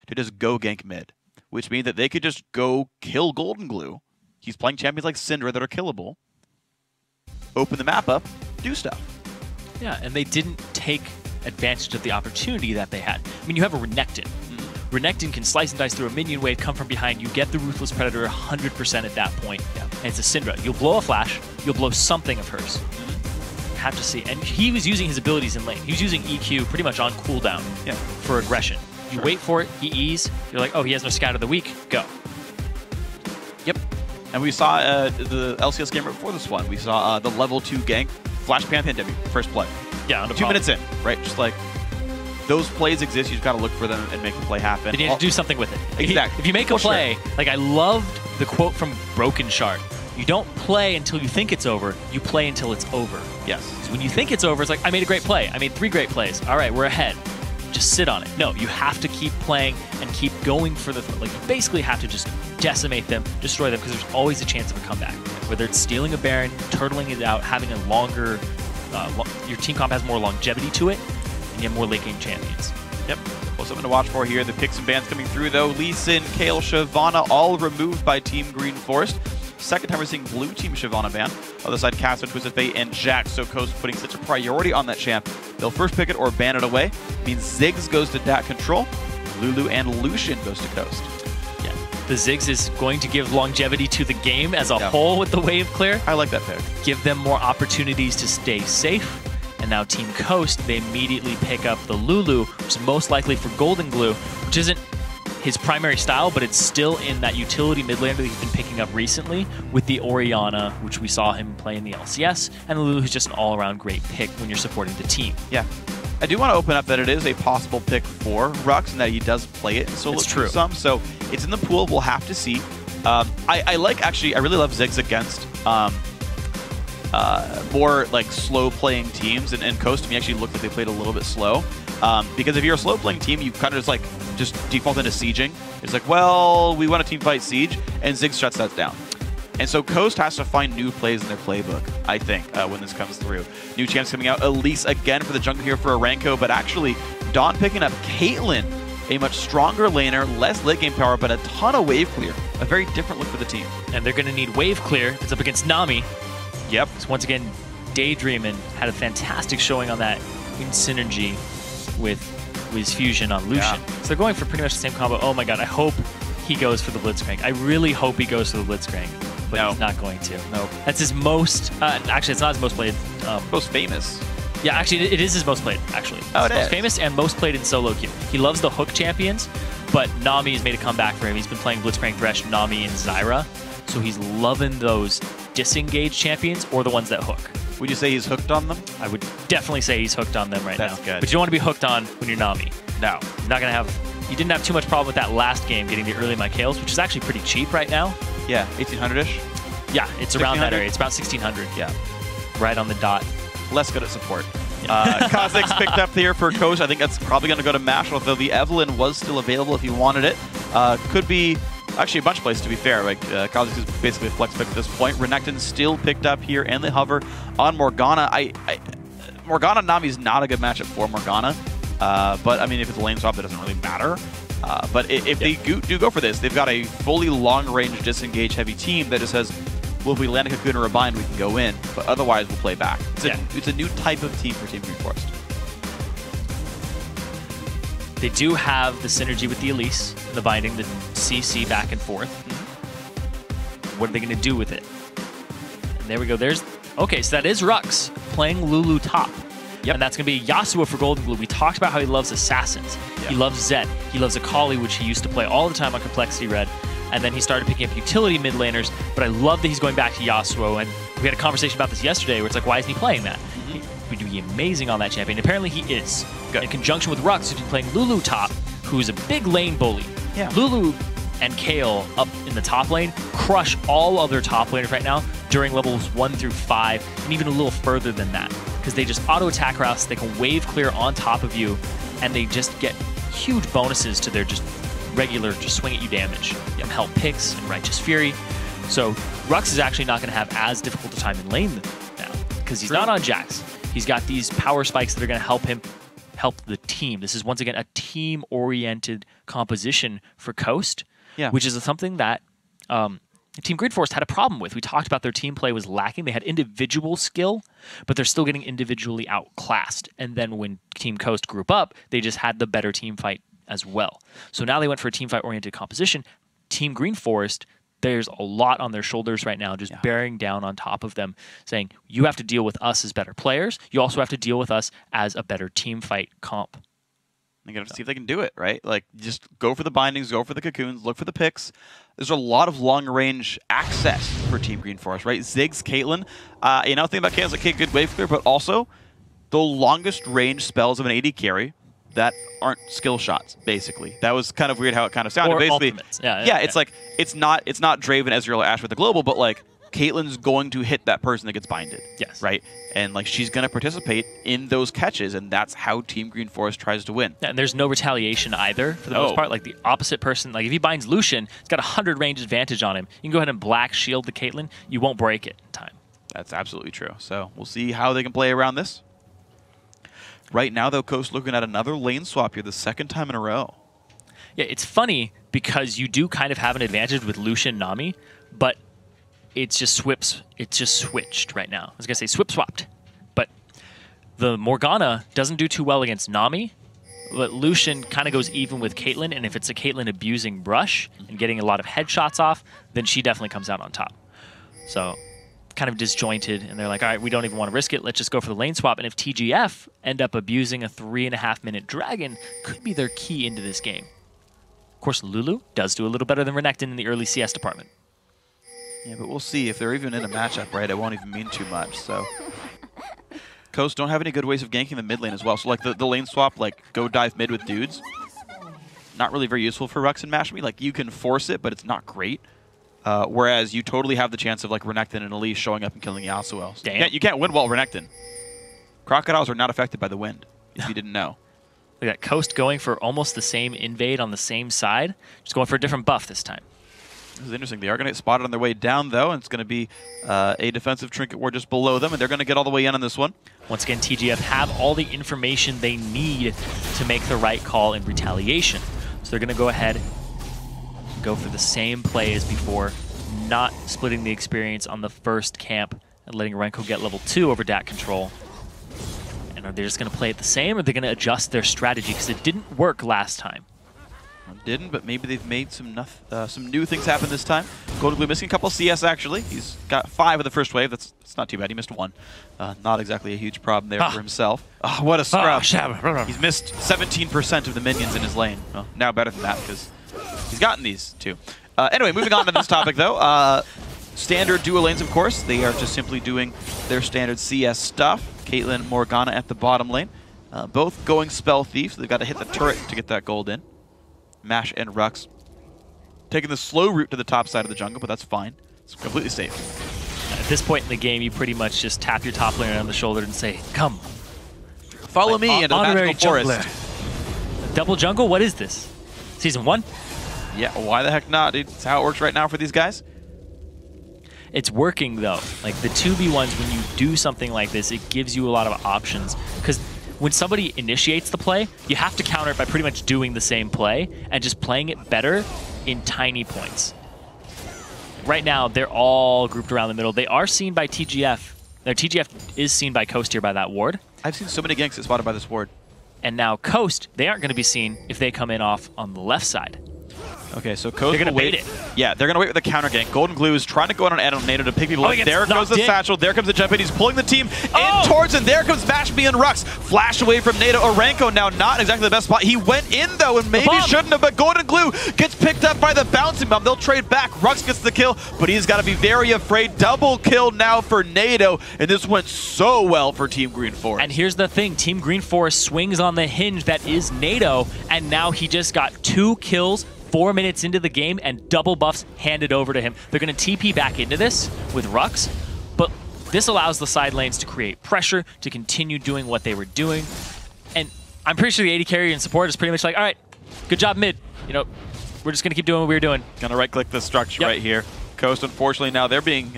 to just go gank mid, which means that they could just go kill Golden Glue. He's playing champions like Syndra that are killable. Open the map up, do stuff. Yeah, and they didn't take advantage of the opportunity that they had. I mean, you have a Renekton. Renekton can slice and dice through a minion wave, come from behind, you get the Ruthless Predator 100% at that point, and it's a Syndra. You'll blow a flash, you'll blow something of hers. Have to see. And he was using his abilities in lane. He was using EQ pretty much on cooldown for aggression. You wait for it, he E's, you're like, oh, he has no scout of the week, go. Yep. And we saw the LCS game right before this one. We saw the level 2 gank, Flash Pantheon W, first play. Yeah, 2 minutes in, right? Just like, those plays exist, you just gotta look for them and make the play happen. You need to do something with it. Exactly. If you make a play, like I loved the quote from Broken Shard. You don't play until you think it's over, you play until it's over. Yes. When you think it's over, it's like, I made a great play. I made 3 great plays. All right, we're ahead. Just sit on it. No, you have to keep playing and keep going for the, like you basically have to just decimate them, destroy them, because there's always a chance of a comeback. Whether it's stealing a Baron, turtling it out, having a longer, your team comp has more longevity to it, and you have more late game champions. Yep. Well, something to watch for here. The picks and bans coming through, though. Lee Sin, Kayle, Shyvana, all removed by Team Green Forest. Second time we're seeing Blue Team Shyvana ban. Other side, Casper, Twisted Fate, and Jax. So Coast putting such a priority on that champ. They'll first pick it or ban it away. Means Ziggs goes to Dat Control. Lulu and Lucian goes to Coast. Yeah. The Ziggs is going to give longevity to the game as a whole with the wave clear. I like that pick. Give them more opportunities to stay safe. And now Team Coast, they immediately pick up the Lulu, which is most likely for Golden Glue, which isn't his primary style, but it's still in that utility mid laner that he's been picking up recently with the Orianna, which we saw him play in the LCS, and Lulu is just an all-around great pick when you're supporting the team. Yeah. I do want to open up that it is a possible pick for Rux and that he does play it in solo queue some, so it's in the pool. We'll have to see. I really love Ziggs against more like slow playing teams, and Coast to me actually looked like they played a little bit slow. Because if you're a slow playing team, you kind of just default into sieging. It's like, well, we want to team fight siege, and Ziggs shuts that down. And so Coast has to find new plays in their playbook, I think, when this comes through. New champs coming out. Elise again for the jungle here for Aranko, but actually Dawn picking up Caitlyn, a much stronger laner, less late game power, but a ton of wave clear. A very different look for the team. And they're going to need wave clear. It's up against Nami. Yep. So once again, Daydreamin had a fantastic showing on that in synergy with his fusion on Lucian. So they're going for pretty much the same combo. Oh my god, I hope he goes for the Blitzcrank. I really hope he goes for the Blitzcrank, but he's not going to. No. That's his most, actually it's not his most played. Most famous. Yeah, actually it is his most played, actually. Oh, it is. Most famous and most played in solo queue. He loves the hook champions, but Nami has made a comeback for him. He's been playing Blitzcrank, Thresh, Nami, and Zyra. So he's loving those disengaged champions or the ones that hook. Would you say he's hooked on them? I would definitely say he's hooked on them right now. That's good. But you don't want to be hooked on when you're Nami. No. You're not going to have... You didn't have too much problem with that last game getting the early Mycales, which is actually pretty cheap right now. Yeah, 1800-ish? Yeah, it's around that area. It's about 1600. Yeah. Right on the dot. Less good at support. Kha'Zix picked up here for Coast. I think that's probably going to go to Mash, although the Evelyn was still available if you wanted it. Could be... Actually, a bunch of plays, to be fair. Like, Kha'Zix is basically a flex pick at this point. Renekton still picked up here, and they hover on Morgana. Morgana Nami's not a good matchup for Morgana. But, I mean, if it's a lane swap, it doesn't really matter. But if they do go for this, they've got a fully long-range, disengage-heavy team that just says, well, if we land a Cocoon or a Bind, we can go in. But otherwise, we'll play back. It's a new type of team for Team Green Forest. They do have the synergy with the Elise, the binding, the CC back and forth. What are they going to do with it? And there we go. Okay, so that is Rux playing Lulu top. Yep. And that's going to be Yasuo for Golden Glue. We talked about how he loves Assassins. He loves Zed. He loves Akali, which he used to play all the time on Complexity Red. And then he started picking up utility mid laners. But I love that he's going back to Yasuo. And we had a conversation about this yesterday where it's like, why isn't he playing that? He would be amazing on that champion. Apparently he is. Good. In conjunction with Rux, who's been playing Lulu top, who's a big lane bully. Yeah. Lulu and Kayle up in the top lane crush all other top laners right now during levels 1 through 5, and even a little further than that. Because they just auto-attack routes, they can wave clear on top of you, and they just get huge bonuses to their just regular, just swing at you damage. From Help Picks and Righteous Fury. So Rux is actually not going to have as difficult a time in lane now, because he's not on Jax. He's got these power spikes that are going to help him help the team. This is, once again, a team-oriented composition for Coast, Yeah. which is something that Team Greenforest had a problem with. We talked about their team play was lacking. They had individual skill, but they're still getting individually outclassed. And then when Team Coast group up, they just had the better team fight as well. So now they went for a team fight-oriented composition. Team Greenforest, there's a lot on their shoulders right now, just bearing down on top of them, saying, you have to deal with us as better players. You also have to deal with us as a better team fight comp. They got to see if they can do it, right? Like, just go for the bindings, go for the cocoons, look for the picks. There's a lot of long-range access for Team Greenforest, right? Ziggs, Caitlyn. Think about Caitlyn's like, good wave clear, but also the longest range spells of an AD carry that aren't skill shots, basically. That was kind of weird how it kind of sounded. Or basically, ultimates. Yeah, it's like, it's not Draven, Ezreal, or Ashe with the global, but like, Caitlyn's going to hit that person that gets binded. Yes. Right? And like she's going to participate in those catches, and that's how Team Greenforest tries to win. Yeah, and there's no retaliation either for the most part. Like the opposite person, like if he binds Lucian, he's got 100 range advantage on him. You can go ahead and black shield the Caitlyn. You won't break it in time. That's absolutely true. So we'll see how they can play around this. Right now, though, Coast looking at another lane swap here, the second time in a row. Yeah, it's funny because you do kind of have an advantage with Lucian Nami, but it's just switched right now. I was going to say swap-swapped. But the Morgana doesn't do too well against Nami, but Lucian kind of goes even with Caitlyn, and if it's a Caitlyn abusing Brush and getting a lot of headshots off, then she definitely comes out on top. So kind of disjointed, and they're like, all right, we don't even want to risk it. Let's just go for the lane swap. And if TGF end up abusing a 3.5-minute dragon, could be their key into this game. Of course, Lulu does do a little better than Renekton in the early CS department. Yeah, but we'll see. If they're even in a matchup, right, it won't even mean too much. So Coast don't have any good ways of ganking the mid lane as well. So like the lane swap, like go dive mid with dudes, not really very useful for Rux and Mashmi. Like you can force it, but it's not great. Whereas you totally have the chance of like Renekton and Elise showing up and killing Yasuo. So you can't win while Renekton. Crocodiles are not affected by the wind, if you didn't know. Look at Coast going for almost the same invade on the same side, just going for a different buff this time. This is interesting. They are going to get spotted on their way down, though, and it's going to be a defensive trinket ward just below them, and they're going to get all the way in on this one. Once again, TGF have all the information they need to make the right call in retaliation. So they're going to go ahead and go for the same play as before, not splitting the experience on the first camp and letting Renko get level 2 over DAT control. And are they just going to play it the same, or are they going to adjust their strategy? Because it didn't work last time. Didn't, but maybe they've made some new things happen this time. Golden Glue missing a couple CS, actually. He's got 5 of the first wave. That's not too bad. He missed 1. Not exactly a huge problem there for himself. Oh, what a scrub. He's missed 17% of the minions in his lane. Well, now better than that, because he's gotten these, too. Anyway, moving on to this topic, though. Standard duo lanes, of course. They are just simply doing their standard CS stuff. Caitlyn, Morgana at the bottom lane. Both going Spell Thief, so they've got to hit the turret to get that gold in. Mash and Rux taking the slow route to the top side of the jungle, but that's fine. It's completely safe. At this point in the game, you pretty much just tap your top laner on the shoulder and say, come. Follow me into the magical forest. Double jungle? What is this? Season 1? Yeah, why the heck not, dude? It's how it works right now for these guys. It's working, though. Like, the 2v1s, when you do something like this, it gives you a lot of options. Because when somebody initiates the play, you have to counter it by pretty much doing the same play and just playing it better in tiny points. Right now, they're all grouped around the middle. They are seen by TGF. Their TGF is seen by Coast here by that ward. I've seen so many ganks get spotted by this ward. And now Coast, they aren't going to be seen if they come in off on the left side. Okay, so Coast they're going to bait it. Yeah, they're going to wait with the counter gank. Golden Glue is trying to go on an Nato to pick people up. There goes the satchel. There comes the jump in. He's pulling the team in towards, and there comes Mashmi and Rux. Flash away from Nato. Orenko now not exactly the best spot. He went in, though, and maybe shouldn't have, but Golden Glue gets picked up by the bouncing bomb. They'll trade back. Rux gets the kill, but he's got to be very afraid. Double kill now for Nato, and this went so well for Team Greenforest. And here's the thing. Team Greenforest swings on the hinge that is Nato, and now he just got 2 kills 4 minutes into the game and double buffs handed over to him. They're going to TP back into this with Rux, but this allows the side lanes to create pressure, to continue doing what they were doing. And I'm pretty sure the AD carry and support is pretty much like, all right, good job mid. You know, we're just going to keep doing what we were doing. Going to right-click the structure right here. Coast, unfortunately, now they're being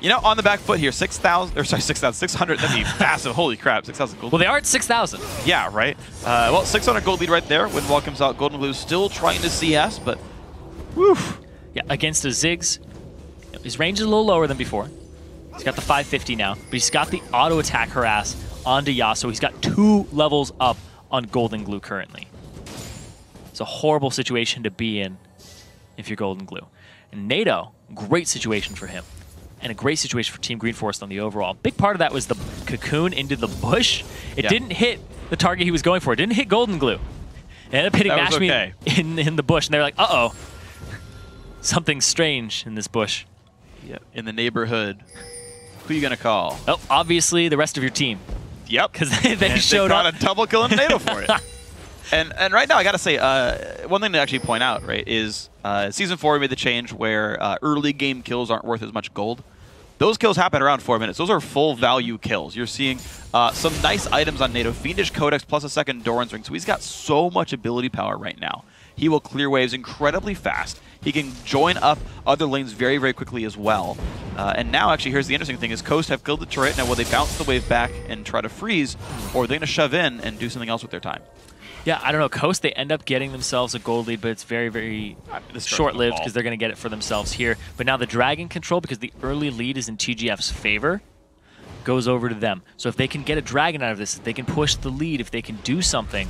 You know, on the back foot here, 6,000, or sorry, 6,600, that'd be massive. Holy crap, 6,000 gold. Well, they are at 6,000. Yeah, right. Well, 600 gold lead right there. Windwall comes out. Golden Blue still trying to CS, but whew. Yeah, against a Ziggs, his range is a little lower than before. He's got the 550 now, but he's got the auto attack harass onto Yasuo. He's got 2 levels up on Golden Glue currently. It's a horrible situation to be in if you're Golden Glue. And NATO, great situation for him. And a great situation for Team Green Forest on the overall. Big part of that was the cocoon into the bush. It didn't hit the target he was going for. It didn't hit Golden Glue. It ended up hitting Mashme in the bush. And they were like, uh-oh. Something strange in this bush. Yep, in the neighborhood. Who are you going to call? Oh, obviously the rest of your team. Yep. Because they showed up. They got a double kill in NATO for it. And right now, I got to say, one thing to actually point out, right, is Season 4 we made the change where early game kills aren't worth as much gold. Those kills happen around 4 minutes. Those are full value kills. You're seeing some nice items on NATO. Fiendish Codex plus a second Doran's Ring. So he's got so much ability power right now. He will clear waves incredibly fast. He can join up other lanes very, very quickly as well. And now, actually, here's the interesting thing, is Coast have killed the turret. Now, will they bounce the wave back and try to freeze, or are they going to shove in and do something else with their time? Yeah, I don't know. Coast, they end up getting themselves a gold lead, but it's very, very short-lived because they're going to get it for themselves here. But now the Dragon control, because the early lead is in TGF's favor, goes over to them. So if they can get a Dragon out of this, if they can push the lead, if they can do something,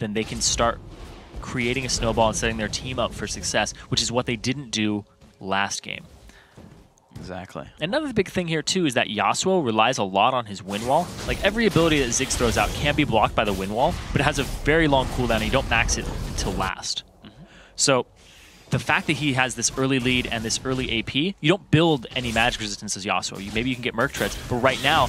then they can start creating a snowball and setting their team up for success, which is what they didn't do last game. Exactly. Another big thing here, too, is that Yasuo relies a lot on his wind wall. Like, every ability that Ziggs throws out can be blocked by the wind wall, but it has a very long cooldown, and you don't max it until last. So the fact that he has this early lead and this early AP, you don't build any magic resistance as Yasuo. Maybe you can get Merc Treads, but right now,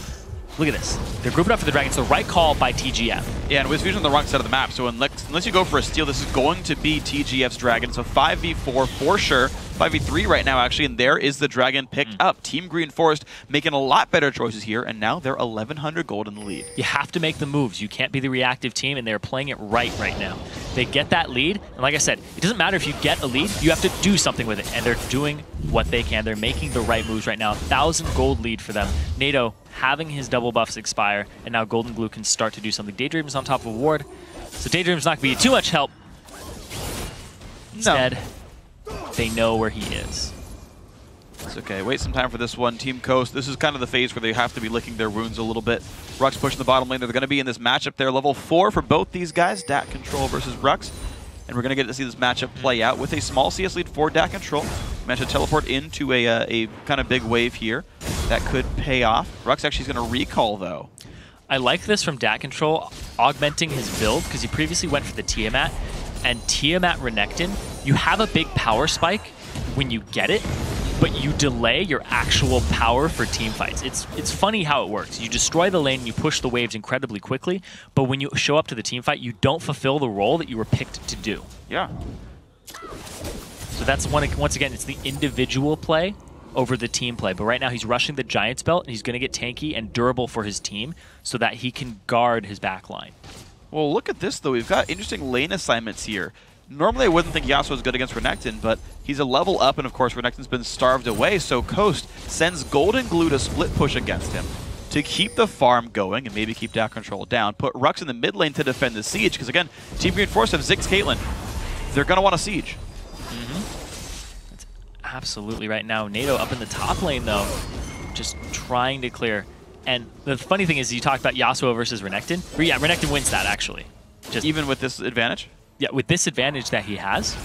look at this. They're grouping up for the Dragon. It's the right call by TGF. Yeah, and Wiz on the wrong side of the map, so unless you go for a steal, this is going to be TGF's Dragon. So 5v4 for sure. 5v3 right now, actually, and there is the Dragon picked up. Team Green Forest making a lot better choices here, and now they're 1,100 gold in the lead. You have to make the moves. You can't be the reactive team, and they're playing it right now. They get that lead, and like I said, it doesn't matter if you get a lead, you have to do something with it, and they're doing what they can. They're making the right moves right now. 1,000 gold lead for them. NATO having his double buffs expire, and now Golden Glue can start to do something. Daydream is on top of a ward, so Daydream's not going to be too much help. Instead, they know where he is. It's okay. Wait some time for this one. Team Coast, this is kind of the phase where they have to be licking their wounds a little bit. Rux pushing the bottom lane. They're going to be in this matchup there. Level 4 for both these guys. DAC Control versus Rux. And we're going to get to see this matchup play out with a small CS lead for DAC Control. Managed to teleport into a kind of big wave here. That could pay off. Rux actually is going to recall, though. I like this from DAC Control, augmenting his build, because he previously went for the Tiamat. And Tiamat Renekton, you have a big power spike when you get it, but you delay your actual power for team fights. It's funny how it works. You destroy the lane and you push the waves incredibly quickly, but when you show up to the team fight, you don't fulfill the role that you were picked to do. Yeah. So that's once again, it's the individual play over the team play. But right now he's rushing the Giants belt, and he's going to get tanky and durable for his team so that he can guard his backline. Well, look at this, though. We've got interesting lane assignments here. Normally, I wouldn't think Yasuo is good against Renekton, but he's a level up, and of course, Renekton's been starved away, so Coast sends Golden Glue to split push against him to keep the farm going and maybe keep DAC Control down. Put Rux in the mid lane to defend the siege, because again, Team Green Force have Ziggs Caitlyn. They're going to want a siege. That's absolutely right now. NATO up in the top lane, though, just trying to clear. And the funny thing is, you talked about Yasuo versus Renekton. Yeah, Renekton wins that, actually. Just even with this advantage? Yeah, with this advantage that he has,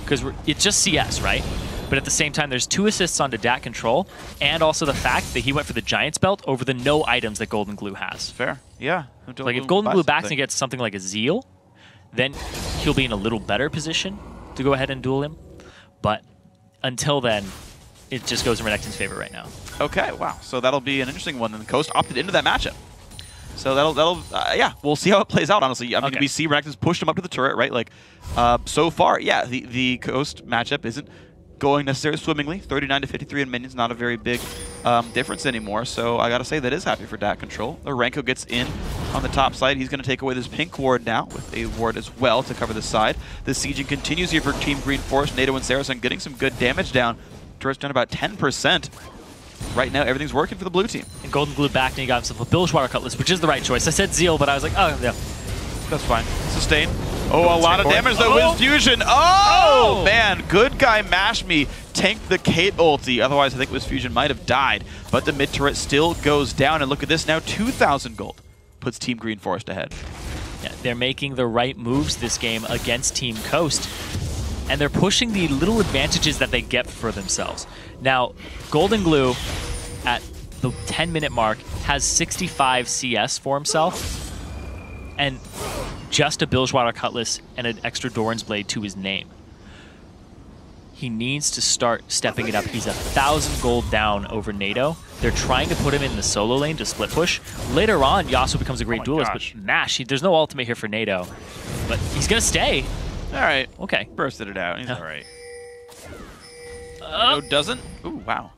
because it's just CS, right? But at the same time, there's 2 assists onto DAC Control, and also the fact that he went for the Giants belt over the no items that Golden Glue has. Fair, yeah. Like, if Golden Glue backs and gets something like a Zeal, then he'll be in a little better position to go ahead and duel him. But until then, it just goes in Renekton's favor right now. Okay, wow. So that'll be an interesting one. And Coast opted into that matchup. So yeah, we'll see how it plays out, honestly. I mean, we see Renekton's pushed him up to the turret, right? Like, so far, yeah, the Coast matchup isn't going necessarily swimmingly. 39 to 53 in minions, not a very big difference anymore. So I gotta say, that is happy for DAC Control. Renko gets in on the top side. He's gonna take away this pink ward now with a ward as well to cover the side. The sieging continues here for Team Green Forest. NATO and Saracen getting some good damage down. turret's down about 10%. Right now, everything's working for the blue team. And Golden Glue back, and he got himself a Bilgewater Cutlass, which is the right choice. I said Zeal, but I was like, oh, yeah. That's fine. Sustain. Oh, a lot of damage though with Fusion. Oh, man. Good guy Mash Me tanked the Kate ulti. Otherwise, I think Wiz Fusion might have died. But the mid turret still goes down. And look at this now, 2,000 gold. Puts Team Green Forest ahead. Yeah, they're making the right moves this game against Team Coast. And they're pushing the little advantages that they get for themselves. Now, Golden Glue, at the 10-minute mark, has 65 CS for himself. And just a Bilgewater Cutlass and an extra Doran's Blade to his name. He needs to start stepping it up. He's 1,000 gold down over Nato. They're trying to put him in the solo lane to split push. Later on, Yasuo becomes a great duelist, but Nash, there's no ultimate here for Nato. But he's going to stay. All right. Okay. Bursted it out. He's all right. Nato doesn't? Ooh, wow.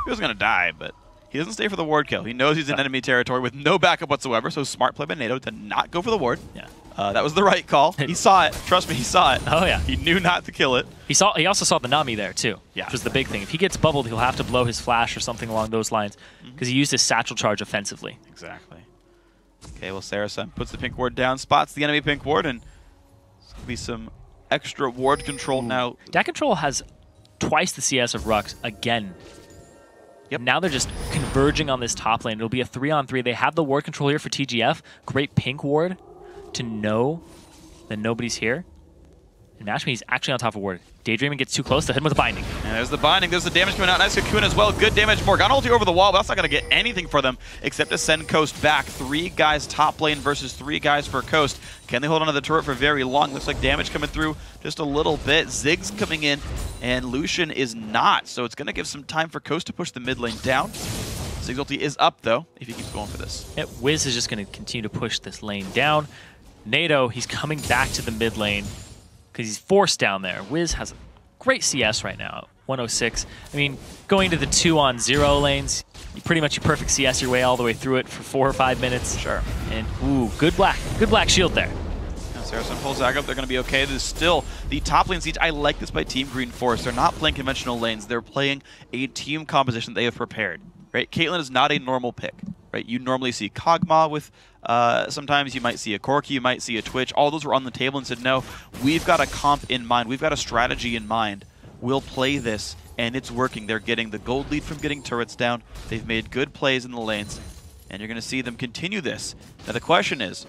He was going to die, but he doesn't stay for the ward kill. He knows he's in enemy territory with no backup whatsoever, so smart play by Nato to not go for the ward. Yeah. That was the right call. He saw it. Trust me, he saw it. Oh, yeah. He knew not to kill it. He also saw the Nami there, too, yeah. Which was the big thing. If he gets bubbled, he'll have to blow his flash or something along those lines, because he used his satchel charge offensively. Exactly. Okay, well, Saracen puts the pink ward down, spots the enemy pink ward, and there's going to be some extra ward control now. Dat control has twice the CS of Rux again. Yep. Now they're just converging on this top lane. It'll be a 3-on-3. They have the ward control here for TGF. Great pink ward to know that nobody's here. And Mashme's actually on top of ward. Daydreaming gets too close to hit him with a binding. And there's the binding. There's the damage coming out. Nice Cocoon as well. Good damage. Morgana ulti over the wall, but that's not going to get anything for them except to send Coast back. 3 guys top lane versus 3 guys for Coast. Can they hold on to the turret for very long? Looks like damage coming through just a little bit. Ziggs coming in, and Lucian is not. So it's going to give some time for Coast to push the mid lane down. Ziggs ulti is up, though, if he keeps going for this. Yeah, Wiz is just going to continue to push this lane down. Nato, he's coming back to the mid lane because he's forced down there. Wiz has a great CS right now, 106. I mean, going to the 2-on-0 lanes, you pretty much perfect CS your way all the way through it for 4 or 5 minutes. Sure. And, ooh, good black shield there. Now Saracen pulls Zag up, they're going to be okay. This is still the top lane siege. I like this by Team Green Forest. They're not playing conventional lanes. They're playing a team composition they have prepared. Right? Caitlyn is not a normal pick. Right? You normally see Kog'Maw with, sometimes you might see a Corki, you might see a Twitch. All those were on the table and said, no, we've got a comp in mind. We've got a strategy in mind. We'll play this, and it's working. They're getting the gold lead from getting turrets down. They've made good plays in the lanes, and you're going to see them continue this. Now the question is,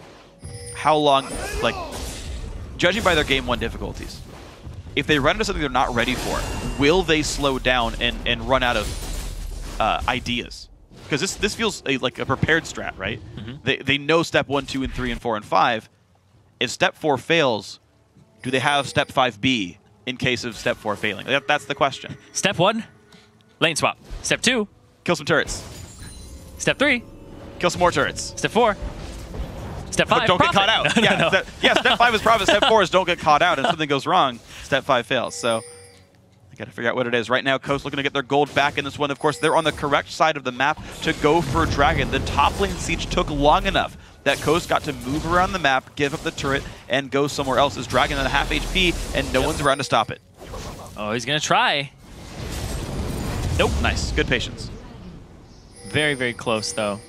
how long, like, judging by their Game 1 difficulties, if they run into something they're not ready for, will they slow down and run out of ideas? Because this feels like a prepared strat, right? They know step 1, 2, and 3, and 4, and 5. If step 4 fails, do they have step 5B in case of step 4 failing? That's the question. Step 1, lane swap. Step 2, kill some turrets. Step 3, kill some more turrets. Step 4, step 5, don't profit. get caught out. No. Step 5 is profit. Step 4 is don't get caught out. And if something goes wrong, step 5 fails. So got to figure out what it is. Right now, Coast looking to get their gold back in this one. Of course, they're on the correct side of the map to go for Dragon. The top lane siege took long enough that Coast got to move around the map, give up the turret, and go somewhere else. As Dragon at a half HP, and no one's around to stop it. Oh, he's going to try. Nope. Nice. Good patience. Very, very close, though.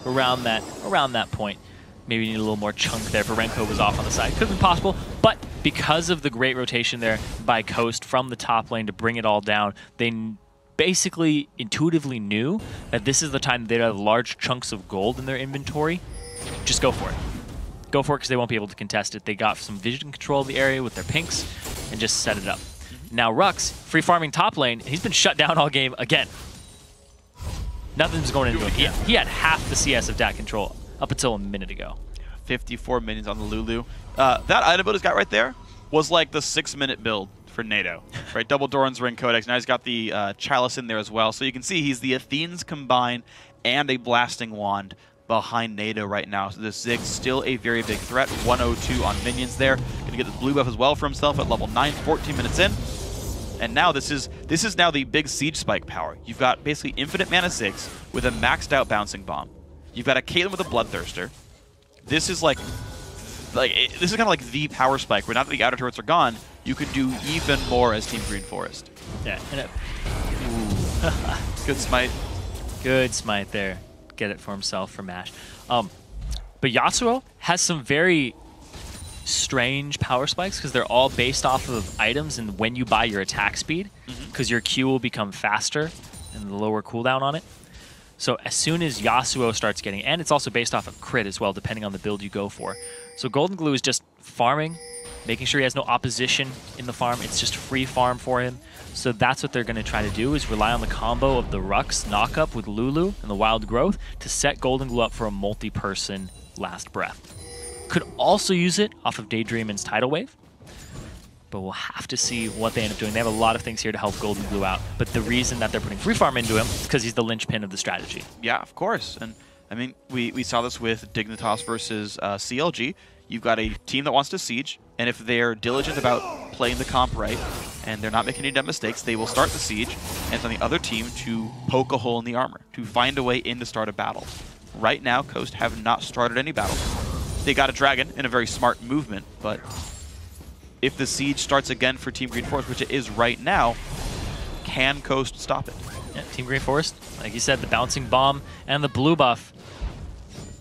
Around that point. Maybe you need a little more chunk there. Varenko was off on the side. Could have been possible, but because of the great rotation there by Coast from the top lane to bring it all down, they basically intuitively knew that this is the time they'd have large chunks of gold in their inventory. Just go for it. Go for it because they won't be able to contest it. They got some vision control of the area with their pinks and just set it up. Now Rux, free farming top lane, he's been shut down all game again. Nothing's going into him. He had half the CS of Dat control up until a minute ago. 54 minions on the Lulu. That item build he's got right there was like the 6-minute build for Nato. Right, double Doran's Ring Codex. Now he's got the Chalice in there as well. So you can see he's the Athenes combined and a Blasting Wand behind Nato right now. So the Zig's still a very big threat. 102 on minions there. Going to get the blue buff as well for himself at level 9, 14 minutes in. And now this is now the big siege spike power. You've got basically infinite mana Ziggs with a maxed out bouncing bomb. You've got a Caitlyn with a Bloodthirster. This is this is kind of like the power spike where now that the outer turrets are gone, you could do even more as Team Green Forest. Yeah, and Good smite. Good smite there. Get it for himself for MASH. But Yasuo has some very strange power spikes because they're all based off of items and when you buy your attack speed, because your Q will become faster and the lower cooldown on it. So as soon as Yasuo starts getting, and it's also based off of crit as well, depending on the build you go for. So Golden Glue is just farming, making sure he has no opposition in the farm. It's just free farm for him. So that's what they're going to try to do, is rely on the combo of the Rux knockup with Lulu and the Wild Growth to set Golden Glue up for a multi-person last breath. Could also use it off of Daydreamin's Tidal Wave, but we'll have to see what they end up doing. They have a lot of things here to help Golden Glue out, but the reason that they're putting free farm into him is because he's the linchpin of the strategy. Yeah, of course. And I mean, we saw this with Dignitas versus CLG. You've got a team that wants to siege, and if they're diligent about playing the comp right, and they're not making any dumb mistakes, they will start the siege, and it's on the other team to poke a hole in the armor, to find a way in to start a battle. Right now, Coast have not started any battles. They got a dragon in a very smart movement, but if the siege starts again for Team Green Forest, which it is right now, can Coast stop it? Yeah, Team Green Forest, like you said, the bouncing bomb and the blue buff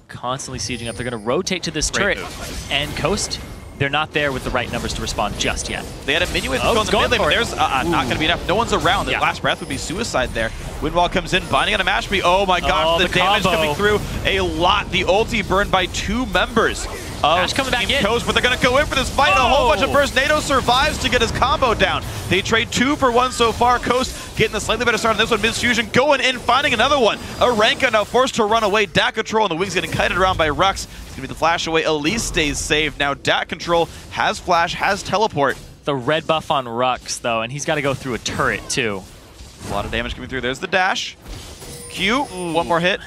constantly sieging up. They're going to rotate to this turret, and Coast, they're not there with the right numbers to respond just yet. They had a minion with go in the mid lane, but there's not going to be enough. No one's around. The last breath would be suicide there. Windwall comes in, binding on a mash me. Oh my gosh, the damage coming through a lot. The ulti burned by 2 members of coming back in. Coast, but they're going to go in for this fight. A whole bunch of bursts. NATO survives to get his combo down. They trade 2 for 1 so far. Coast getting the slightly better start on this one. Miss Fusion going in, finding another one. Aranka now forced to run away. Dat Control and the wings getting kited around by Rux. It's going to be the flash away. Elise stays safe. Now Dat Control has flash, has teleport. The red buff on Rux, though, and he's got to go through a turret, too. A lot of damage coming through. There's the dash. Q, one more hit.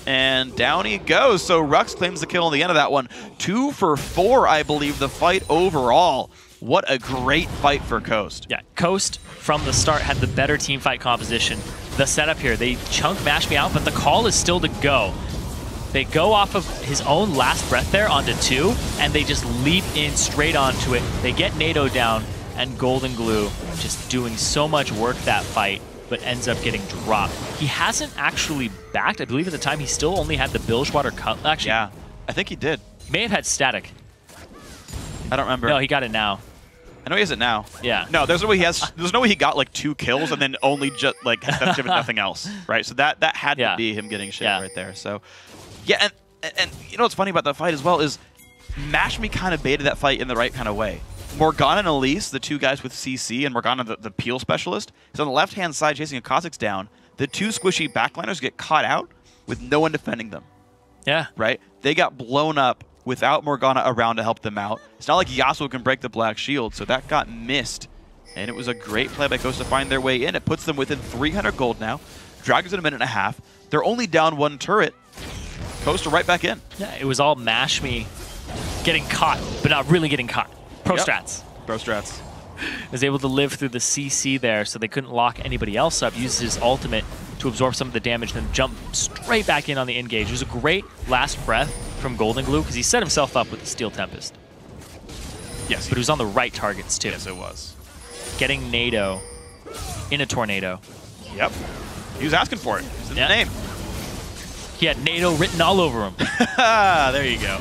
And down he goes. So Rux claims the kill on the end of that one. 2 for 4, I believe, the fight overall. What a great fight for Coast. Yeah, Coast from the start had the better team fight composition. The setup here, they chunk Mash Me out, but the call is still to go. They go off of his own last breath there onto 2, and they just leap in straight onto it. They get NATO down, and Golden Glue just doing so much work that fight, but ends up getting dropped. He hasn't actually backed. I believe at the time he still only had the Bilgewater cut. Actually, yeah, I think he did. May have had static. I don't remember. No, he got it now. I know he has it now. Yeah. No, there's no way he has. There's no way he got like 2 kills and then only just like given nothing else, right? So that had to be him getting shit right there. So yeah, and you know what's funny about that fight as well is Mash Me kind of baited that fight in the right kind of way. Morgana and Elise, the 2 guys with CC, and Morgana, the peel specialist, is on the left-hand side chasing a Kha'Zix down. The 2 squishy backliners get caught out with no one defending them. Yeah. Right? They got blown up without Morgana around to help them out. It's not like Yasuo can break the Black Shield, so that got missed. And it was a great play by Coast to find their way in. It puts them within 300 gold now. Dragons in a minute and a half. They're only down 1 turret. Coast are right back in. Yeah, it was all Mash Me getting caught, but not really getting caught. Pro strats. Pro strats. Was able to live through the CC there, so they couldn't lock anybody else up. Used his ultimate to absorb some of the damage, then jump straight back in on the engage. It was a great last breath from Golden Glue because he set himself up with the Steel Tempest. Yes, but it was on the right targets too. Yes, it was. Getting NATO in a tornado. Yep. He was asking for it. It's in the name. He had NATO written all over him. There you go.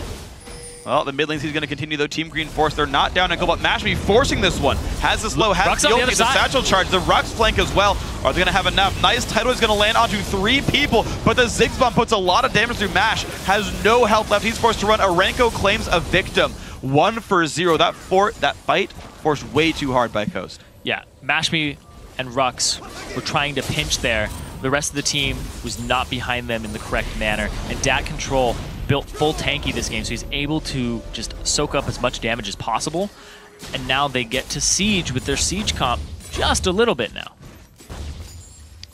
Well, the mid lanes he's going to continue, though. Team Green Force, they're not down in gold, but Mash Me forcing this one. Has this low, has the ulti, the satchel charge, the Rux flank as well. Are they going to have enough? Nice Tidal is going to land onto 3 people, but the Ziggs bomb puts a lot of damage through Mash. Has no health left. He's forced to run. Aranko claims a victim. 1 for 0. That fight forced way too hard by Coast. Yeah, Mash Me and Rux were trying to pinch there. The rest of the team was not behind them in the correct manner, and Dat Control built full tanky this game, so he's able to just soak up as much damage as possible. And now they get to siege with their siege comp just a little bit now.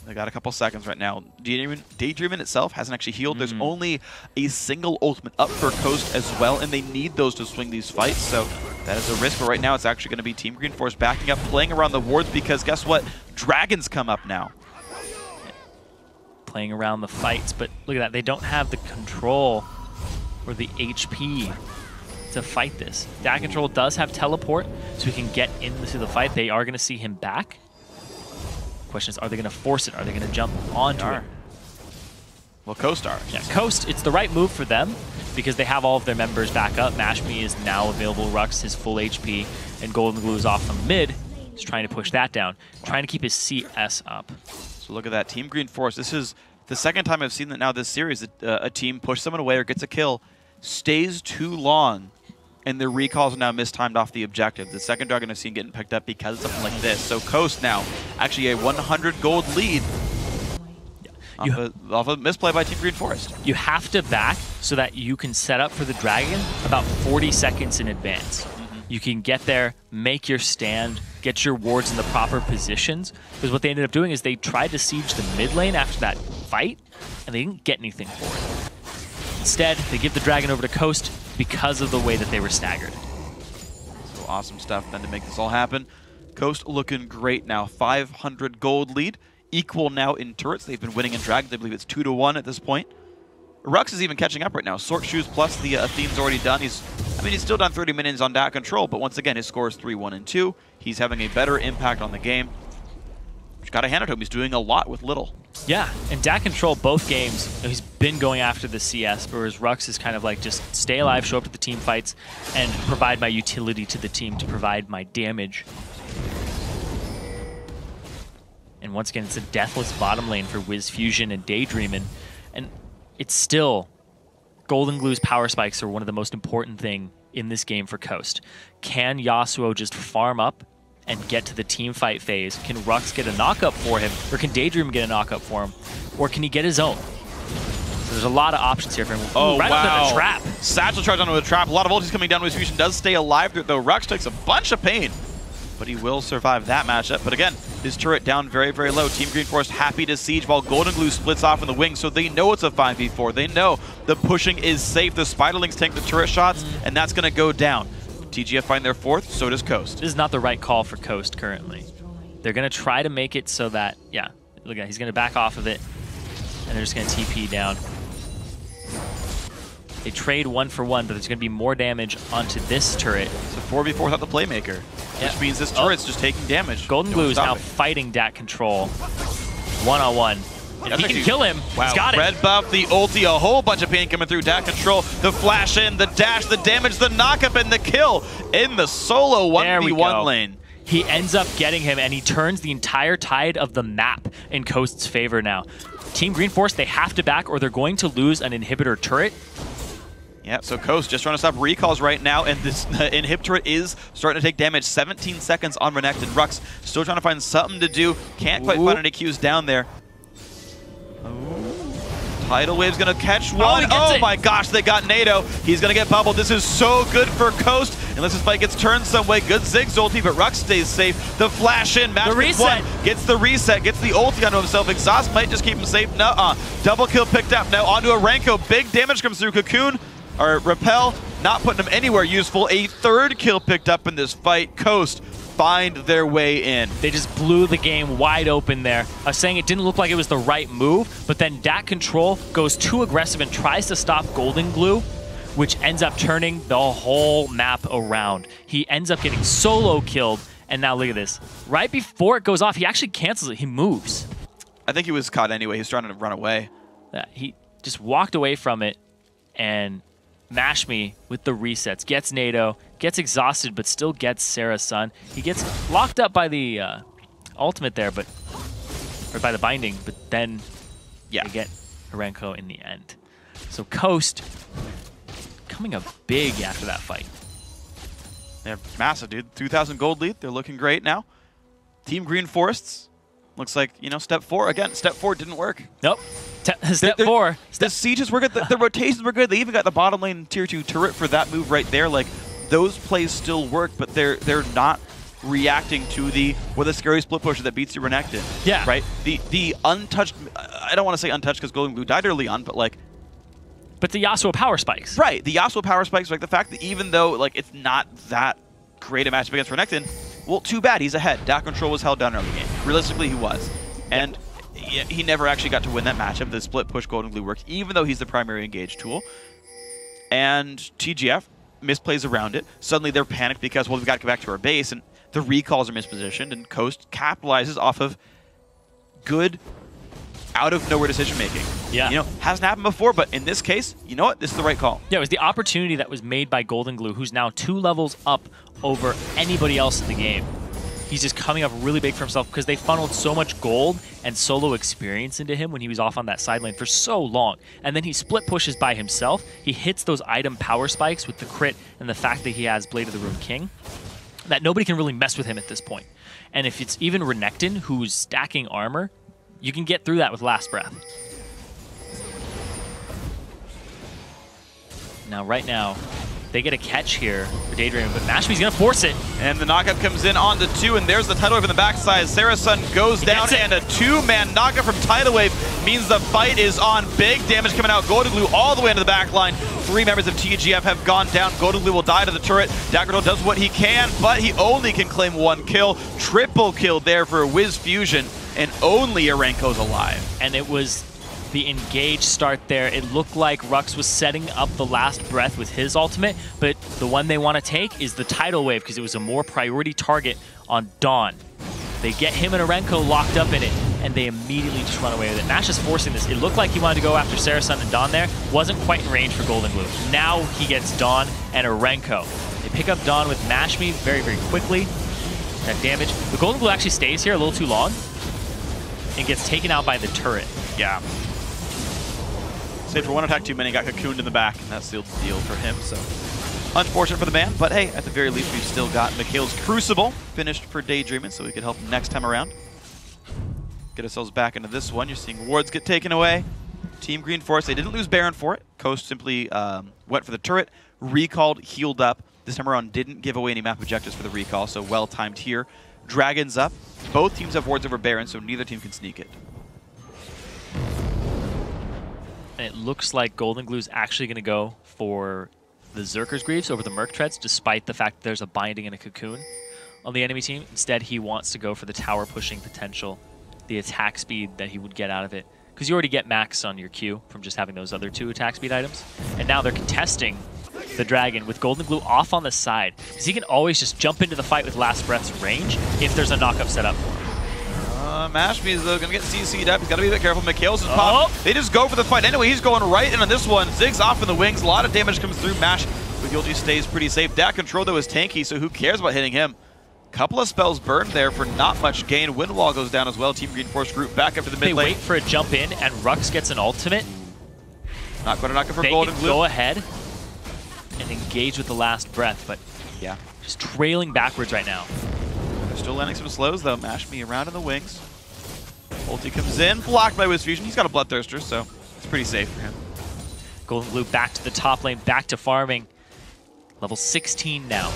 They got a couple seconds right now. Daydreamin itself hasn't actually healed. There's only a single ultimate up for Coast as well, and they need those to swing these fights, so that is a risk. But right now it's actually going to be Team Green Force backing up, playing around the wards, because guess what? Dragons come up now. Playing around the fights, but look at that. They don't have the control or the HP to fight this. Dat Control does have teleport, so he can get into the fight. They are going to see him back. Question is, are they going to force it? Are they going to jump onto it? Well, Coast are. Yeah, Coast, it's the right move for them because they have all of their members back up. MashMe is now available. Rux is full HP, and Golden Glue is off from mid. He's trying to push that down, trying to keep his CS up. So look at that. Team Green Force. This is the second time I've seen that now this series. A team pushes someone away or gets a kill, stays too long, and their recalls are now mistimed off the objective. The second Dragon I've seen getting picked up because of something like this. So Coast now, actually a 100 gold lead off a misplay by Team Green Forest. You have to back so that you can set up for the Dragon about 40 seconds in advance. You can get there, make your stand, get your wards in the proper positions. Because what they ended up doing is they tried to siege the mid lane after that fight, and they didn't get anything for it. Instead, they give the Dragon over to Coast because of the way that they were staggered. So awesome stuff then to make this all happen. Coast looking great now. 500 gold lead. Equal now in turrets. They've been winning in Dragons. I believe it's 2-1 at this point. Rux is even catching up right now. Sork Shoes plus the Athene's already done. He's still done 30 minions on Dat Control, but once again, his score is 3-1 and 2. He's having a better impact on the game. Just gotta hand it to him. He's doing a lot with little. Yeah, and Dat Control both games, he's been going after the CS, whereas Rux is kind of like just stay alive, show up to the team fights, and provide my utility to the team to provide my damage. And once again, it's a deathless bottom lane for Wiz Fusion and Daydreamin'. And it's still, Golden Glue's power spikes are one of the most important thing in this game for Coast. Can Yasuo just farm up and get to the team fight phase? Can Rux get a knockup for him? Or can Daydream get a knockup for him? Or can he get his own? So there's a lot of options here for him. Oh, right wow. onto the trap. Satchel charge onto the trap. A lot of ultis coming down. Wiz Fusion does stay alive, though Rux takes a bunch of pain. But he will survive that matchup. But again, his turret down very, very low. Team Green Forest happy to siege while Golden Glue splits off in the wing, so they know it's a 5v4. They know the pushing is safe. The Spiderlings tank the turret shots, and that's going to go down. TGF find their fourth, so does Coast. This is not the right call for Coast currently. They're going to try to make it so that, yeah, look at it. He's going to back off of it, and they're just going to TP down. They trade 1-for-1, but there's going to be more damage onto this turret. It's a 4v4 without the playmaker, which means this turret's just taking damage. Golden Glue is now fighting Dat Control one-on-one. If he can kill him, he's got it. Red buff, the ulti, a whole bunch of pain coming through. Dat Control, the flash in, the dash, the damage, the knock-up, and the kill in the solo 1v1 lane. He ends up getting him, and he turns the entire tide of the map in Coast's favor now. Team Green Force, they have to back, or they're going to lose an inhibitor turret. Yeah, so Coast just trying to stop recalls right now, and this inhib turret is starting to take damage. 17 seconds on Renekton. Rux still trying to find something to do. Can't quite find any Qs down there. Tidal Wave's going to catch one. Oh my gosh, they got Nado. He's going to get bubbled. This is so good for Coast. Unless this fight gets turned some way. Good Ziggs ulti, but Rux stays safe. The flash in. Match one. Gets the reset. Gets the ulti onto himself. Exhaust might just keep him safe. Nuh-uh. Double kill picked up. Now onto a Renko. Big damage comes through. Cocoon. Or Repel, not putting them anywhere useful. A third kill picked up in this fight. Coast find their way in. They just blew the game wide open there. I was saying it didn't look like it was the right move, but then Dat Control goes too aggressive and tries to stop Golden Glue, which ends up turning the whole map around. He ends up getting solo killed, and now look at this. Right before it goes off, he actually cancels it. He moves. I think he was caught anyway. He was trying to run away. He just walked away from it, and MashMe with the resets, gets Nado, gets exhausted, but still gets Sarah's son. He gets locked up by the ultimate there, or by the binding, but then they get Renko in the end. So Coast coming up big after that fight. They're massive, dude. 2,000 gold lead. They're looking great now. Team Green Forests. Looks like, you know, step 4. Again, step 4 didn't work. Nope. Step 4. The sieges were good. The rotations were good. They even got the bottom lane tier 2 turret for that move right there. Like, those plays still work, but they're not reacting to the scary split pusher that beats the Renekton. Yeah. Right? The untouched, I don't want to say untouched because Golden Glue died early on, but like... But the Yasuo power spikes. Right. The Yasuo power spikes, like the fact that even though like it's not that great a matchup against Renekton, well, too bad. He's ahead. Dat Control was held down early game. Realistically, he was. And he never actually got to win that matchup. The split push Golden Glue worked, even though he's the primary engage tool. And TGF misplays around it. Suddenly they're panicked because, well, we've got to go back to our base, and the recalls are mispositioned, and Coast capitalizes off of good out-of-nowhere decision-making. Yeah. You know, hasn't happened before, but in this case, you know what? This is the right call. Yeah, it was the opportunity that was made by Golden Glue, who's now 2 levels up over anybody else in the game. He's just coming up really big for himself because they funneled so much gold and solo experience into him when he was off on that side lane for so long. And then he split pushes by himself. He hits those item power spikes with the crit and the fact that he has Blade of the Rune King, that nobody can really mess with him at this point. And if it's even Renekton, who's stacking armor, you can get through that with Last Breath. Now, right now, they get a catch here for Daydream, but Mashme's going to force it. And the knockup comes in on the 2, and there's the Tidal Wave in the backside. Sarasun goes down, and a 2-man knockup from Tidal Wave means the fight is on. Big damage coming out. Golden Glue all the way into the back line. 3 members of TGF have gone down. Golden Glue will die to the turret. Daggerdoll does what he can, but he only can claim 1 kill. Triple kill there for a Wiz Fusion, and only Arenko's alive. And it was the engage start there. It looked like Rux was setting up the Last Breath with his ultimate, but the one they want to take is the Tidal Wave because it was a more priority target on Dawn. They get him and Arenko locked up in it, and they immediately just run away with it. Nash is forcing this. It looked like he wanted to go after Sarasun and Dawn there. Wasn't quite in range for Golden Glue. Now he gets Dawn and Arenko. They pick up Dawn with Mashme very, very quickly. That damage. The Golden Glue actually stays here a little too long and gets taken out by the turret. Yeah. Saved for 1 attack too many, got cocooned in the back, and that sealed the deal for him. So unfortunate for the man, but hey, at the very least, we've still got Mikhail's Crucible finished for Daydreaming, so we could help him next time around. Get ourselves back into this one. You're seeing wards get taken away. Team Green Force, they didn't lose Baron for it. Coast simply went for the turret, recalled, healed up. This time around didn't give away any map objectives for the recall, so well timed here. Dragons up. Both teams have wards over Baron, so neither team can sneak it. And it looks like Golden Glue's actually going to go for the Zerker's Greaves over the Merc Treads, despite the fact that there's a binding and a cocoon on the enemy team. Instead, he wants to go for the tower pushing potential, the attack speed that he would get out of it. Because you already get max on your Q from just having those other 2 attack speed items. And now they're contesting the Dragon with Golden Glue off on the side. Because he can always just jump into the fight with Last Breath's range if there's a knockup set up for him. Mashme is though gonna get CC'd up. He's gotta be a bit careful. Mikhail's just pop. They just go for the fight anyway. He's going right in on this one. Zig's off in the wings. A lot of damage comes through. Mash with Yulji stays pretty safe. Dat control though is tanky, so who cares about hitting him? Couple of spells burned there for not much gain. Wind Wall goes down as well. Team Green Force group back up to the mid lane. They wait for a jump in, and Rux gets an ultimate. Not quite a knockup for they Golden Glue. Go ahead and engage with the Last Breath, but yeah, just trailing backwards right now. They're still landing some slows though. Mashme around in the wings. Ulti comes in, blocked by Wiz Fusion. He's got a Bloodthirster, so it's pretty safe for him. Golden Glue back to the top lane, back to farming. Level 16 now.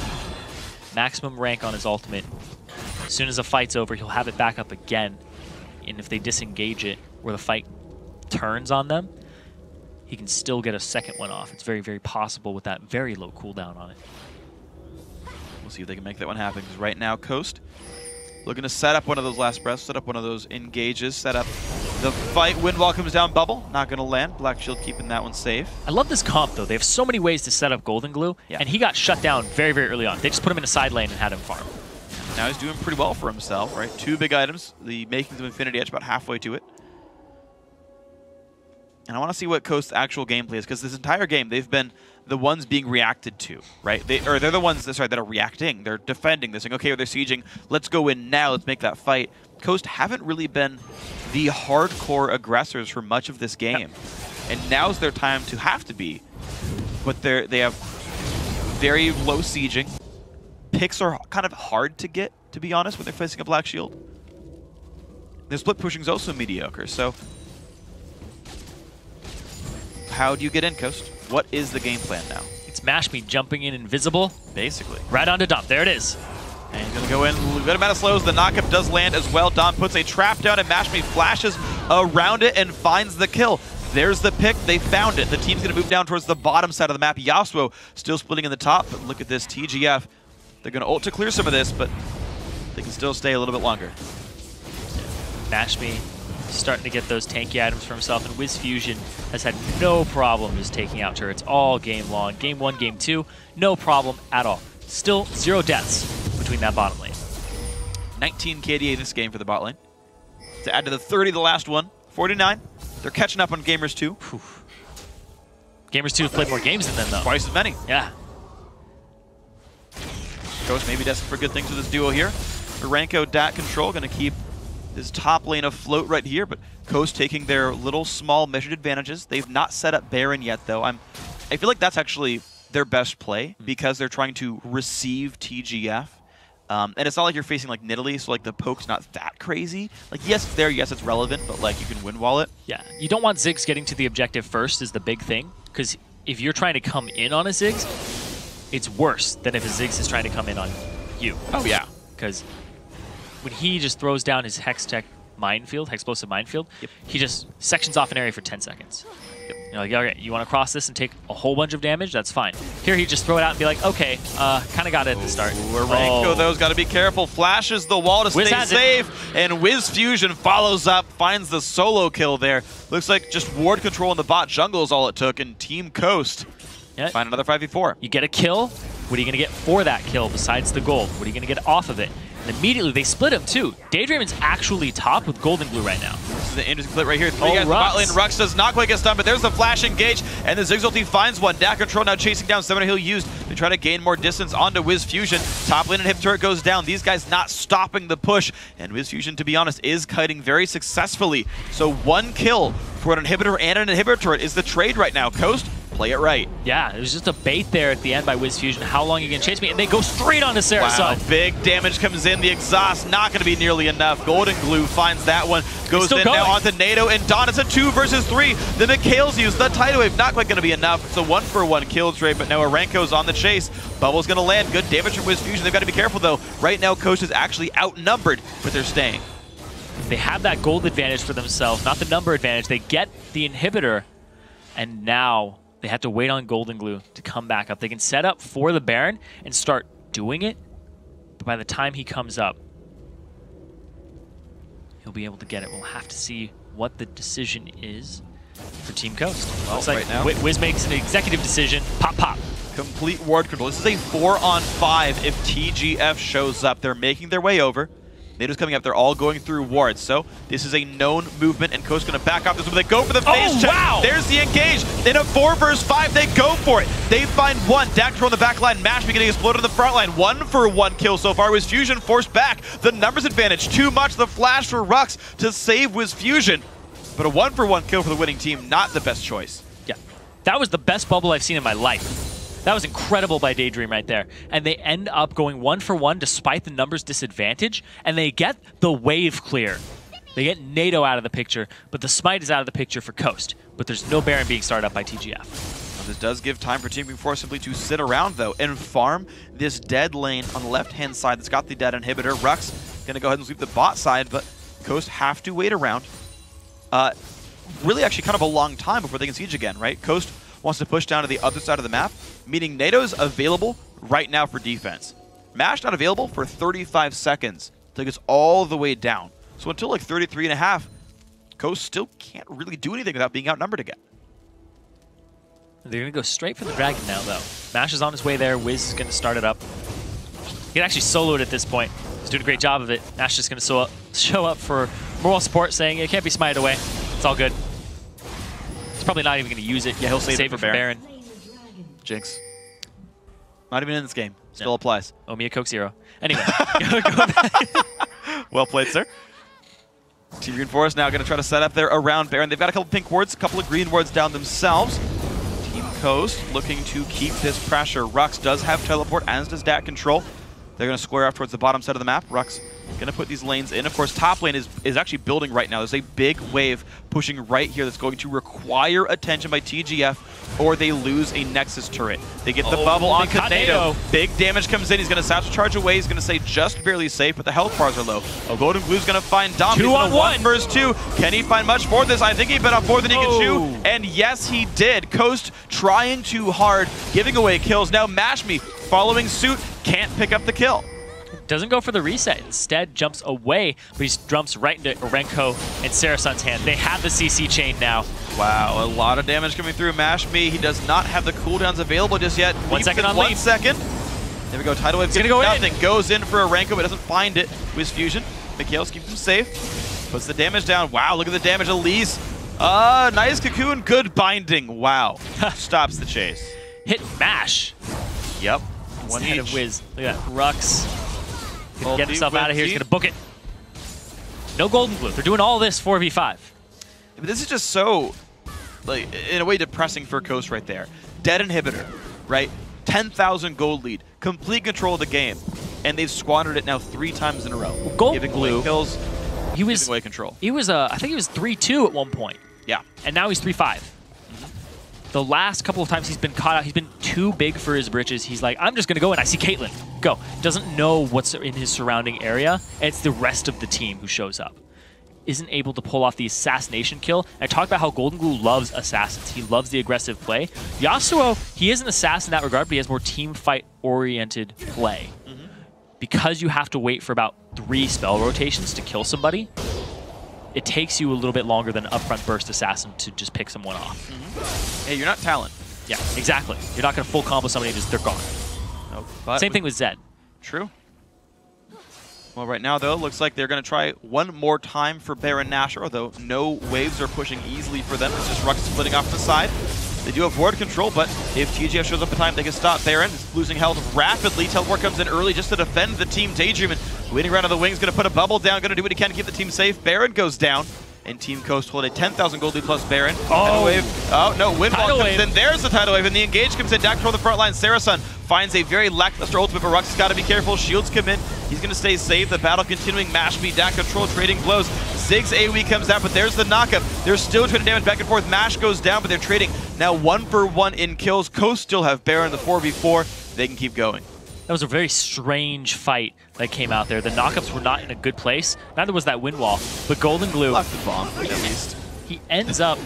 Maximum rank on his ultimate. As soon as the fight's over, he'll have it back up again. And if they disengage it, where the fight turns on them, he can still get a second one off. It's very, very possible with that very low cooldown on it. We'll see if they can make that one happen, because right now, Coast looking to set up one of those Last Breaths, set up one of those engages, set up the fight. Wind Wall comes down, bubble, not going to land. Black Shield keeping that one safe. I love this comp, though. They have so many ways to set up Golden Glue, and he got shut down very, very early on. They just put him in a side lane and had him farm. Now he's doing pretty well for himself, right? 2 big items, the Makings of Infinity Edge about halfway to it. And I want to see what Coast's actual gameplay is, because this entire game, they've been the ones being reacted to, right? They're the ones that are reacting. They're defending. They're saying, okay, they're sieging. Let's go in now. Let's make that fight. Coast haven't really been the hardcore aggressors for much of this game. Yep. And now's their time to have to be. But they have very low sieging. Picks are kind of hard to get, to be honest, when they're facing a Black Shield. Their split pushing is also mediocre, so how do you get in, Coast? What is the game plan now? It's Mashme jumping in invisible. Basically. Right onto Dump. There it is. And he's going to go in. A good amount of slows. The knockup does land as well. Dom puts a trap down, and Mashme flashes around it and finds the kill. There's the pick. They found it. The team's going to move down towards the bottom side of the map. Yasuo still splitting in the top, but look at this. TGF. They're going to ult to clear some of this, but they can still stay a little bit longer. Mashme starting to get those tanky items for himself, and Wiz Fusion has had no problem just taking out turrets all game long. Game 1, Game 2, no problem at all. Still 0 deaths between that bottom lane. 19 KDA this game for the bot lane. to add to the 30, the last one. 49. They're catching up on Gamers 2. Gamers 2 have played more games than them, though. Twice as many. Yeah. Ghost maybe destined for good things with this duo here. Renko, Dat Control going to keep this top lane afloat right here, but Coast taking their little small measured advantages. They've not set up Baron yet, though. I feel like that's actually their best play because they're trying to receive TGF. And it's not like you're facing like Nidalee, so like the poke's not that crazy. Like yes, it's there, yes, it's relevant, but like you can win wall it. Yeah, you don't want Ziggs getting to the objective first is the big thing, because if you're trying to come in on a Ziggs, it's worse than if a Ziggs is trying to come in on you. Oh yeah. Because when he just throws down his Hextech minefield, Hexplosive minefield, he just sections off an area for 10 seconds. You're like, okay, you want to cross this and take a whole bunch of damage? That's fine. Here, he just throw it out and be like, okay, kind of got it at the start. Renko, though, has got to be careful. Flashes the wall to stay safe, and Wiz Fusion follows up, finds the solo kill there. Looks like just ward control in the bot jungle is all it took, and Team Coast find another 5v4. You get a kill. What are you going to get for that kill besides the gold? What are you going to get off of it? And immediately, they split him, too. Daydreamon's actually top with Golden Glue right now. This is an interesting split right here. Three guys in the bot lane. Rux does not quite get stunned, but there's the flash engage, and the Ziggs ulti finds one. Dat Control now chasing down Summoner Heal used to try to gain more distance onto Wiz Fusion. Top lane inhib turret goes down. These guys not stopping the push, and Wiz Fusion, to be honest, is kiting very successfully. So one kill for an inhibitor and an inhibitor turret is the trade right now. Coast, play it right. Yeah, it was just a bait there at the end by Wiz Fusion. How long are you going to chase me? And they go straight onto Saracen. Wow, big damage comes in. The exhaust not going to be nearly enough. Golden Glue finds that one. Goes in now onto NATO and Dawn. It's a 2 versus 3. The Mikhail's used. The Tidal Wave not quite going to be enough. It's a 1-for-1 kill trade, but now Renko's on the chase. Bubble's going to land. Good damage from Wiz Fusion. They've got to be careful, though. Right now, Coast is actually outnumbered, but they're staying. They have that gold advantage for themselves, not the number advantage. They get the inhibitor, and now they have to wait on Golden Glue to come back up. They can set up for the Baron and start doing it, but by the time he comes up, he'll be able to get it. We'll have to see what the decision is for Team Coast. Well, looks like right now, Wiz makes an executive decision. Pop, pop. Complete ward control. This is a 4-on-5 if TGF shows up. They're making their way over. NATO's coming up. They're all going through wards. So this is a known movement, and Coast going to back off this one. They go for the phase check. Wow. There's the engage. In a 4 versus 5, they go for it. They find one. Dat Control on the back line. Mash getting exploded on the front line. 1-for-1 kill so far. Wiz Fusion forced back. The numbers advantage. Too much. The flash for Rux to save Wiz Fusion. But a 1-for-1 kill for the winning team. Not the best choice. Yeah. That was the best bubble I've seen in my life. That was incredible by Daydream right there. And they end up going 1-for-1 despite the numbers disadvantage, and they get the wave clear. They get NATO out of the picture, but the smite is out of the picture for Coast. But there's no Baron being started up by TGF. Well, this does give time for Team Green Force simply to sit around, though, and farm this dead lane on the left-hand side that's got the dead inhibitor. Rux going to go ahead and sweep the bot side, but Coast have to wait around. Really actually kind of a long time before they can siege again, right? Coast wants to push down to the other side of the map, meaning NATO's available right now for defense. MASH not available for 35 seconds till it gets all the way down. So until like 33.5, Coast still can't really do anything without being outnumbered again. They're going to go straight for the dragon now, though. MASH is on his way there. Wiz is going to start it up. He can actually solo it at this point. He's doing a great job of it. MASH is going to show up for moral support, saying it can't be smited away. It's all good. Probably not even going to use it. Yeah, he'll save it for Baron. Jinx. Not even in this game. Still applies. Oh, me a Coke Zero. Anyway. Well played, sir. Team Green Forest now going to try to set up there around Baron. They've got a couple pink wards, a couple of green wards down themselves. Team Coast looking to keep this pressure. Rux does have teleport, as does Dat Control. They're going to square off towards the bottom side of the map. Rux going to put these lanes in. Of course, top lane is actually building right now. There's a big wave pushing right here that's going to require attention by TGF, or they lose a Nexus turret. They get the bubble onto NATO. Big damage comes in. He's going to satchel charge away. He's going to say just barely safe, but the health bars are low. Oh, Golden Glue's going to find Dom. 2-on-1 versus 2. Can he find much more this? I think he bit off more than he can chew. And yes, he did. Coast trying too hard, giving away kills. Now Mashme following suit, can't pick up the kill. Doesn't go for the reset. Instead, jumps away, but he jumps right into Renko and Sarasun's hand. They have the CC chain now. Wow, a lot of damage coming through. Mashme, he does not have the cooldowns available just yet. 1 second on 1 second. There we go. Tidal Wave gonna go nothing. Goes in for a Renko, but doesn't find it. Wiz Fusion. Mikhail's keeps him safe. Puts the damage down. Wow, look at the damage. Elise. Nice cocoon. Good binding. Wow. Stops the chase. Hit mash. Yep. One hit of Wiz. Look at that. Rux. Gonna get himself out of here. He's going to book it. No golden glue. They're doing all this 4v5. But this is just so, like, in a way, depressing for Coast right there. Dead inhibitor, right? 10,000 gold lead. Complete control of the game. And they've squandered it now 3 times in a row. Well, golden glue. Kills, he was giving away control. He was, I think he was 3-2 at one point. Yeah. And now he's 3-5. The last couple of times he's been caught out, he's been too big for his britches. He's like, I'm just going to go and I see Caitlyn. Go. Doesn't know what's in his surrounding area. And it's the rest of the team who shows up. Isn't able to pull off the assassination kill. I talked about how Golden Glue loves assassins. He loves the aggressive play. Yasuo, he is an assassin in that regard, but he has more team fight-oriented play. Because you have to wait for about 3 spell rotations to kill somebody, it takes you a little bit longer than an upfront burst assassin to just pick someone off. Hey, you're not Talon. Yeah, exactly. You're not going to full combo somebody and just they're gone. No, Same thing with Zed. True. Well, right now, though, looks like they're going to try one more time for Baron Nashor, although no waves are pushing easily for them. It's just Rux splitting off to the side. They do have ward control, but if TGF shows up in time, they can stop Baron. He's losing health rapidly. Teleport comes in early just to defend the team. Daydream and waiting around on the wings, going to put a bubble down, going to do what he can to keep the team safe. Baron goes down, and Team Coast hold a 10,000 gold lead plus Baron. Tidal wave. Oh, no, Windwall comes in. There's the tidal wave, and the engage comes in. Dak control the front line. Sarasun finds a very lackluster ultimate, but Rux has got to be careful. Shields come in. He's going to stay safe. The battle continuing. Mash me. Dak control trading blows. Ziggs AoE comes out, but there's the knockup. They're still trading damage back and forth. Mash goes down, but they're trading now 1 for 1 in kills. Coast still have Baron the 4v4. They can keep going. That was a very strange fight that came out there. The knockups were not in a good place. Neither was that wind wall. But Golden Glue, left the bomb, at least. He ends up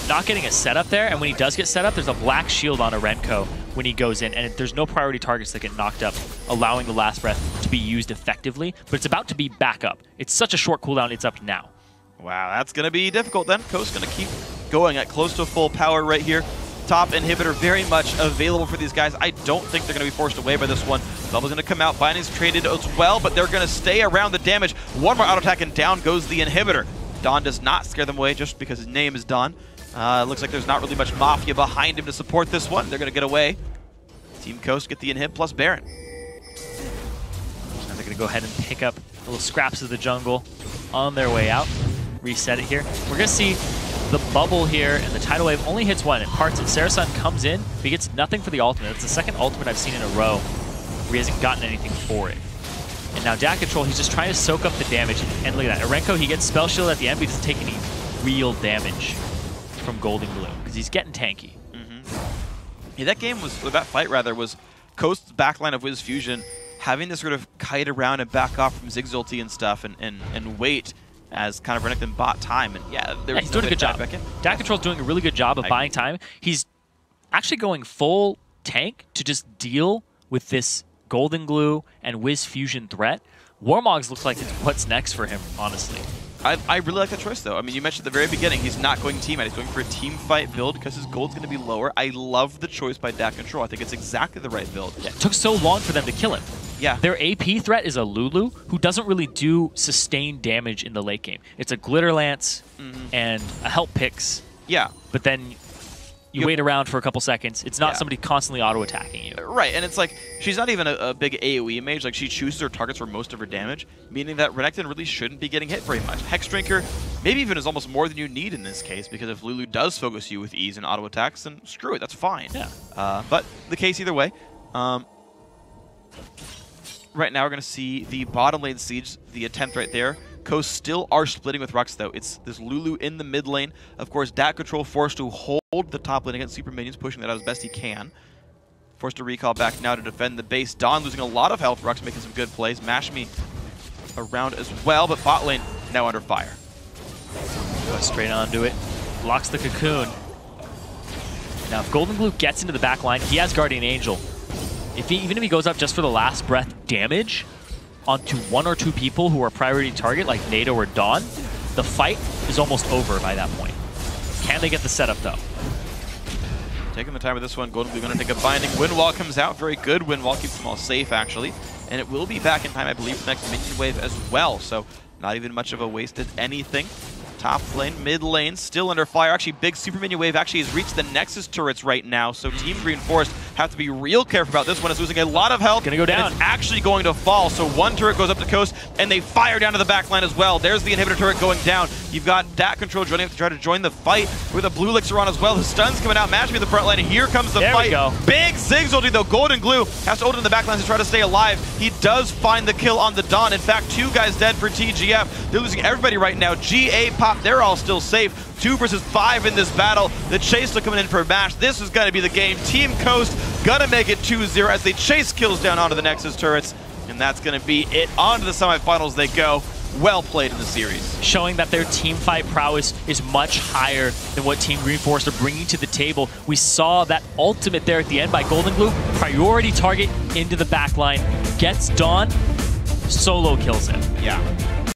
not getting a setup there, and when he does get set up, there's a black shield on a Renko when he goes in, and there's no priority targets that get knocked up, allowing the last breath to be used effectively, but it's about to be back up. It's such a short cooldown, it's up now. Wow, that's going to be difficult then. Coast's going to keep going at close to full power right here. Top inhibitor very much available for these guys. I don't think they're going to be forced away by this one. Bubble's going to come out. Binding's traded as well, but they're going to stay around the damage. One more auto attack and down goes the inhibitor. Dawn does not scare them away just because his name is Dawn. Looks like there's not really much Mafia behind him to support this one. They're going to get away. Team Coast get the inhib plus Baron. Now they're going to go ahead and pick up little scraps of the jungle on their way out. Reset it here. We're going to see the bubble here, and the tidal wave only hits one. It parts it. Sarasun comes in, but he gets nothing for the ultimate. It's the second ultimate I've seen in a row where he hasn't gotten anything for it. And now Dak control, he's just trying to soak up the damage. And look at that. Arenko, he gets spell shield at the end, but he doesn't take any real damage from Golden Glue because he's getting tanky. Yeah, that game was, or that fight rather, was Coast's backline of Wiz Fusion having to sort of kite around and back off from Ziggs ulti and stuff and wait as kind of Renekton bought time. And yeah, he's doing a good job. Dak control's doing a really good job of buying time. He's actually going full tank to just deal with this Golden Glue and Wiz Fusion threat. Warmogs looks like it's what's next for him, honestly. I really like that choice, though. I mean, you mentioned at the very beginning, he's not going team fight. He's going for a team fight build because his gold's going to be lower. I love the choice by Dak Control. I think it's exactly the right build. Yeah, it took so long for them to kill him. Yeah. Their AP threat is a Lulu, who doesn't really do sustained damage in the late game. It's a Glitter Lance and a Help Pix. Yeah. But then you wait around for a couple seconds. It's not somebody constantly auto-attacking you. Right, and it's like, she's not even a big AoE mage. Like, she chooses her targets for most of her damage, meaning that Renekton really shouldn't be getting hit very much. Hex Drinker maybe even is almost more than you need in this case, because if Lulu does focus you with ease and auto attacks, then screw it, that's fine. Yeah. But the case either way. Right now we're going to see the bottom lane siege, the attempt right there. Coast still are splitting with Rux, though. It's this Lulu in the mid lane. Of course, Dak Control forced to hold the top lane against Super Minions, pushing that out as best he can. Forced to recall back now to defend the base. Dawn losing a lot of health. Rux making some good plays. Mash me around as well, but bot lane now under fire. Goes straight onto it. Blocks the cocoon. Now, if Golden Glue gets into the back line, he has Guardian Angel. Even if he goes up just for the last breath damage onto 1 or 2 people who are priority target, like Nado or Dawn, the fight is almost over by that point. Can they get the setup, though? Taking the time with this one, Golden Glue going to take a binding. Windwall comes out, very good. Windwall keeps them all safe, actually. And it will be back in time, I believe, for the next minion wave as well. So Not even much of a wasted anything. Top lane, mid lane, still under fire. Actually, big Super Minion Wave actually has reached the Nexus turrets right now, so Team Green Forest have to be real careful about this one. It's losing a lot of health. Gonna go down. And it's actually going to fall, so one turret goes up the coast, and they fire down to the back line as well. There's the inhibitor turret going down. You've got Dat Control joining up to try to join the fight with a blue elixir on as well. The stun's coming out, matching in the front line, and here comes the there fight. We go. Big Ziggs ulti though. Golden Glue has to ult in the back line to try to stay alive. He does find the kill on the Dawn. In fact, 2 guys dead for TGF. They're losing everybody right now. GA Pop, they're all still safe. 2 versus 5 in this battle. The chase still coming in for a match. This is going to be the game. Team Coast gonna make it 2-0 as they chase kills down onto the Nexus turrets. And that's going to be it. On to the semifinals they go. Well played in the series. Showing that their team fight prowess is much higher than what Team Green Forest are bringing to the table. We saw that ultimate there at the end by Golden Glue. Priority target into the back line. Gets Dawn. Solo kills him. Yeah.